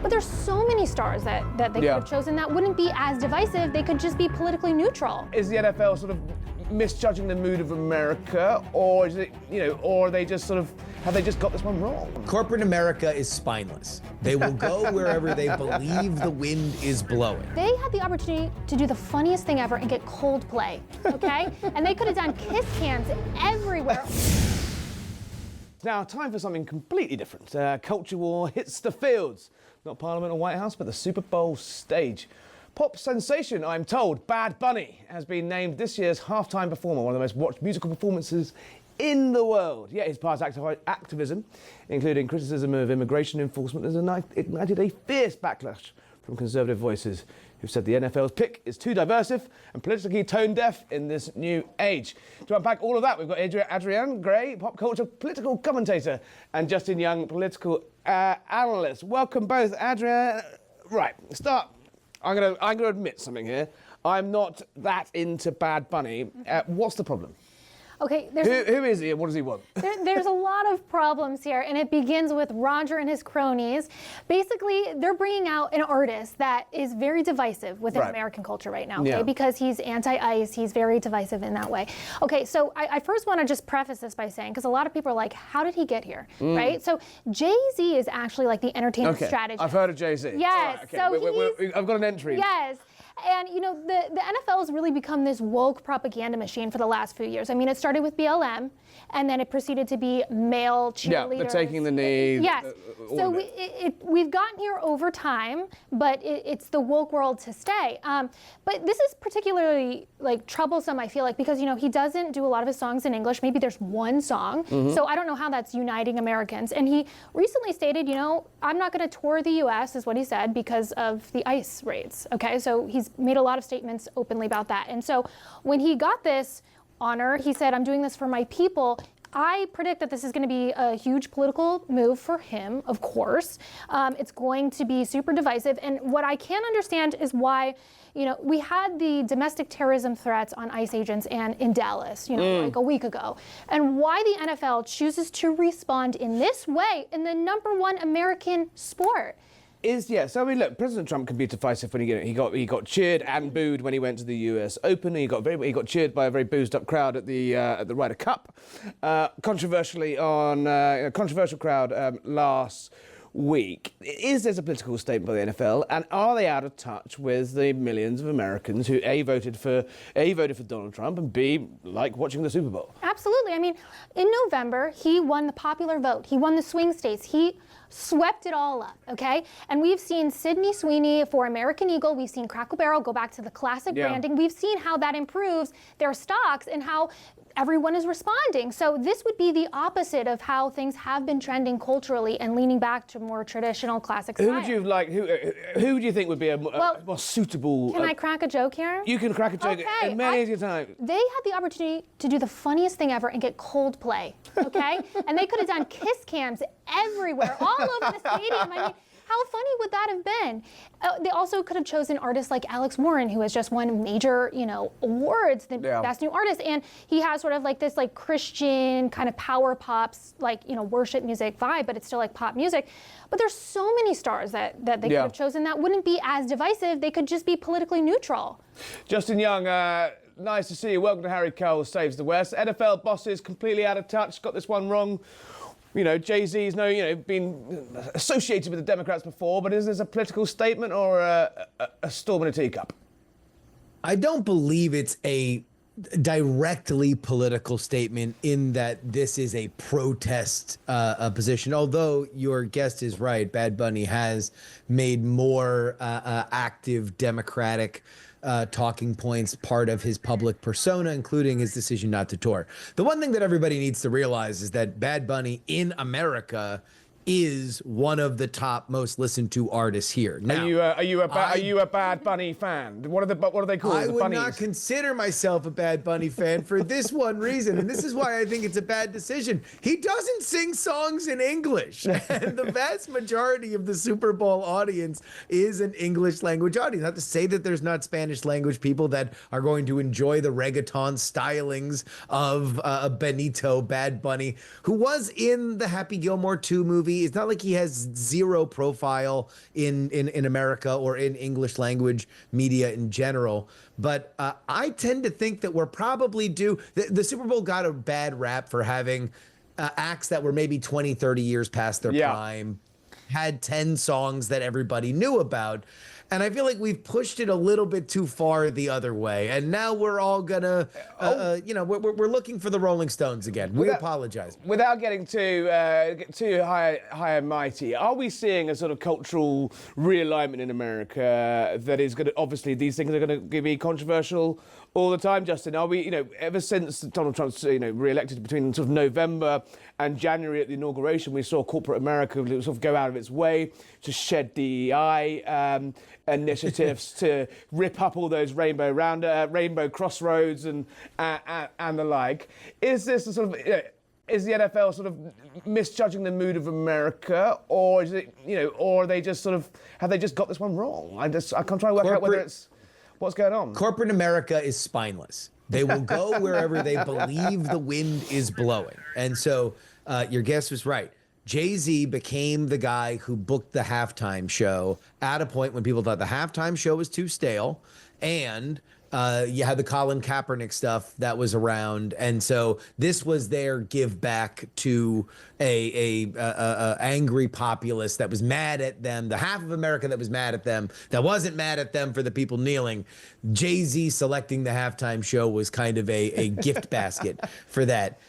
But there's so many stars that they could have chosen that wouldn't be as divisive. They could just be politically neutral. Is the NFL sort of misjudging the mood of America, or is it, or are they just have they just got this one wrong? Corporate America is spineless. They will go wherever they believe the wind is blowing. They had the opportunity to do the funniest thing ever and get Coldplay, okay? And they could have done kiss cams everywhere. Now, time for something completely different. Culture war hits the fields. Not Parliament or White House, but the Super Bowl stage. Pop sensation, I'm told, Bad Bunny has been named this year's halftime performer, one of the most watched musical performances in the world. Yet his past activism, including criticism of immigration enforcement, has ignited a fierce backlash from conservative voices who've said the NFL's pick is too diversive and politically tone-deaf in this new age. To unpack all of that, we've got Adrienne Gray, pop culture political commentator, and Justin Young, political analyst. Welcome both, Adrienne. Right, start. I'm gonna admit something here. I'm not that into Bad Bunny. What's the problem? Okay, who is he and what does he want? There's a lot of problems here, and it begins with Roger and his cronies. Basically, they're bringing out an artist that is very divisive within American culture right now, okay? Because he's anti-ICE, he's very divisive in that way. Okay, so I first want to just preface this by saying, because a lot of people are like, how did he get here, right? So Jay-Z is actually like the entertainment strategist. I've heard of Jay-Z. Yes, okay. So I've got an entry. Yes. And, the NFL has really become this woke propaganda machine for the last few years. I mean, it started with BLM, and then it proceeded to be male cheerleaders. Yeah, they're taking the knee. Yes. So we've gotten here over time, but it's the woke world to stay. But this is particularly, troublesome, I feel like, because, he doesn't do a lot of his songs in English. Maybe there's one song. So I don't know how that's uniting Americans. And he recently stated, I'm not going to tour the U.S., is what he said, because of the ICE raids. Okay, so he's made a lot of statements openly about that. And so when he got this honor, he said, I'm doing this for my people. I predict that this is going to be a huge political move for him, of course. It's going to be super divisive. And what I can't understand is why, we had the domestic terrorism threats on ICE agents and in Dallas, like a week ago. And why the NFL chooses to respond in this way in the #1 American sport. So I mean, look, President Trump can be divisive when he got cheered and booed when he went to the U.S. Open. He got cheered by a very boozed-up crowd at the Ryder Cup. Controversial crowd last week. Is there a political statement by the NFL, and are they out of touch with the millions of Americans who voted for Donald Trump and B, like watching the Super Bowl? Absolutely. I mean, in November, he won the popular vote. He won the swing states. He swept it all up, okay? And we've seen Sydney Sweeney for American Eagle. We've seen Cracker Barrel go back to the classic branding. We've seen how that improves their stocks and how everyone is responding. So this would be the opposite of how things have been trending culturally and leaning back to more traditional classic style. Who would you think would be a more suitable? Can I crack a joke here? You can crack a joke at many a time. They had the opportunity to do the funniest thing ever and get Coldplay, okay? And they could have done kiss cams everywhere, all over the stadium. I mean, how funny would that have been? They also could have chosen artists like Alex Warren, who has just won major, awards, the best new artist, and he has sort of like this Christian kind of power pops, worship music vibe, but it's still like pop music. But there's so many stars that they could have chosen that wouldn't be as divisive. They could just be politically neutral. Justin Young, nice to see you. Welcome to Harry Cole Saves the West. NFL bosses completely out of touch. Got this one wrong. Jay-Z's been associated with the Democrats before, but is this a political statement or a storm in a teacup? I don't believe it's a directly political statement in that this is a protest position. Although your guest is right, Bad Bunny has made more active Democratic talking points part of his public persona, including his decision not to tour. The one thing that everybody needs to realize is that Bad Bunny in America is one of the top most listened to artists here. Now, are you a Bad Bunny fan? What are they called? I would not consider myself a Bad Bunny fan for this one reason, and this is why I think it's a bad decision. He doesn't sing songs in English, and the vast majority of the Super Bowl audience is an English language audience. Not to say that there's not Spanish language people that are going to enjoy the reggaeton stylings of Benito Bad Bunny, who was in the Happy Gilmore 2 movie it's not like he has zero profile in America or in English language media in general. But I tend to think that we're probably due. The Super Bowl got a bad rap for having acts that were maybe 20, 30 years past their prime, had 10 songs that everybody knew about. And I feel like we've pushed it a little bit too far the other way. And now we're all gonna, we're looking for the Rolling Stones again. We apologize. Without getting too high and mighty, are we seeing a sort of cultural realignment in America that is going to, obviously these things are going to be controversial all the time, Justin? Are we, ever since Donald Trump's, re-elected between sort of November and January at the inauguration, we saw corporate America sort of go out of its way to shed DEI initiatives, to rip up all those rainbow crossroads and the like. Is this a sort of, is the NFL sort of misjudging the mood of America, or is it, or are they just sort of, have they just got this one wrong? I can't try to work out whether it's, what's going on? Corporate America is spineless. They will go wherever they believe the wind is blowing. And so your guess was right. Jay-Z became the guy who booked the halftime show at a point when people thought the halftime show was too stale, and you had the Colin Kaepernick stuff that was around, and so this was their give back to a angry populace that was mad at them, the half of America that was mad at them, that wasn't mad at them for the people kneeling. Jay-Z selecting the halftime show was kind of a gift basket for that.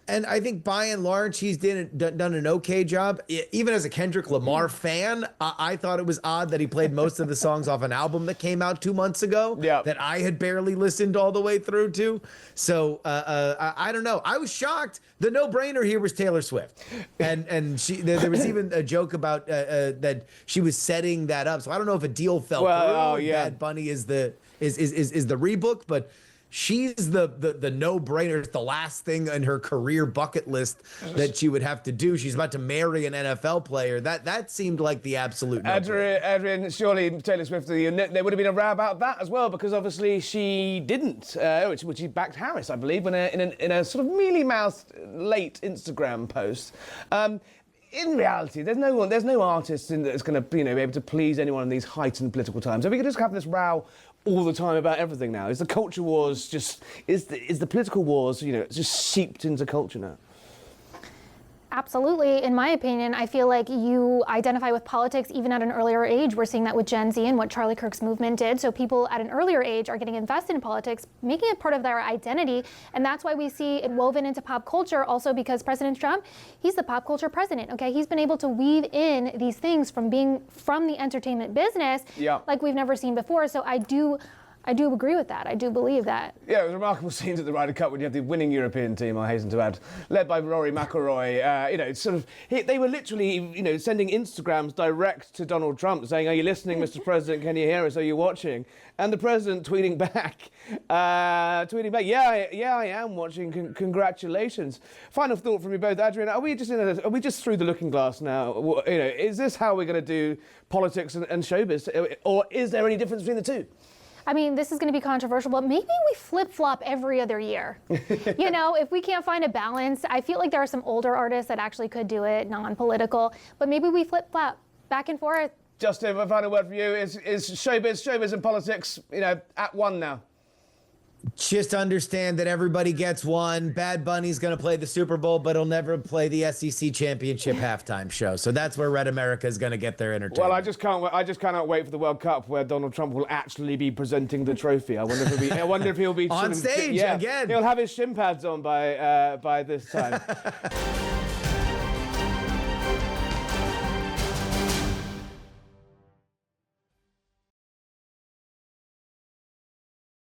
And I think by and large, he's done an okay job. Even as a Kendrick Lamar fan, I thought it was odd that he played most of the songs off an album that came out 2 months ago that I had barely listened all the way through to. So I don't know. I was shocked. The no-brainer here was Taylor Swift. And there was even a joke about that she was setting that up. So I don't know if a deal fell through. Bad Bunny is the rebook, but she's the no-brainer. It's the last thing on her career bucket list that she would have to do. She's about to marry an NFL player. That seemed like the absolute no-brainer. Adrienne, surely Taylor Swift, there would have been a row about that as well, because obviously she didn't, which she backed Harris, I believe, in a sort of mealy-mouthed late Instagram post. In reality, there's no artist that's going to be able to please anyone in these heightened political times. Are we going to just have this row all the time about everything now? Is the culture wars is the political wars, just seeped into culture now? Absolutely. In my opinion, I feel like you identify with politics even at an earlier age. We're seeing that with Gen Z and what Charlie Kirk's movement did. So people at an earlier age are getting invested in politics, making it part of their identity. And that's why we see it woven into pop culture, also because President Trump, he's the pop culture president, okay? He's been able to weave in these things from being from the entertainment business like we've never seen before. So I do agree with that. I do believe that. Yeah, it was remarkable scenes at the Ryder Cup when you had the winning European team, I hasten to add, led by Rory McIlroy. They were literally, sending Instagrams direct to Donald Trump saying, "Are you listening, Mr. President? Can you hear us? Are you watching?" And the president tweeting back, "Yeah, I am watching. Congratulations." Final thought from you both, Adrienne. Are we just through the looking glass now? Is this how we're going to do politics and showbiz, or is there any difference between the two? I mean, this is going to be controversial, but maybe we flip-flop every other year. If we can't find a balance, I feel like there are some older artists that actually could do it, non-political, but maybe we flip-flop back and forth. Justin, a final word from you. Is showbiz and politics, at one now? Just understand that everybody gets one. Bad Bunny's going to play the Super Bowl, but he'll never play the SEC championship halftime show. So that's where Red America is going to get their entertainment. Well, I just cannot wait for the World Cup where Donald Trump will actually be presenting the trophy. I wonder if he'll be on stage again. He'll have his shin pads on by this time.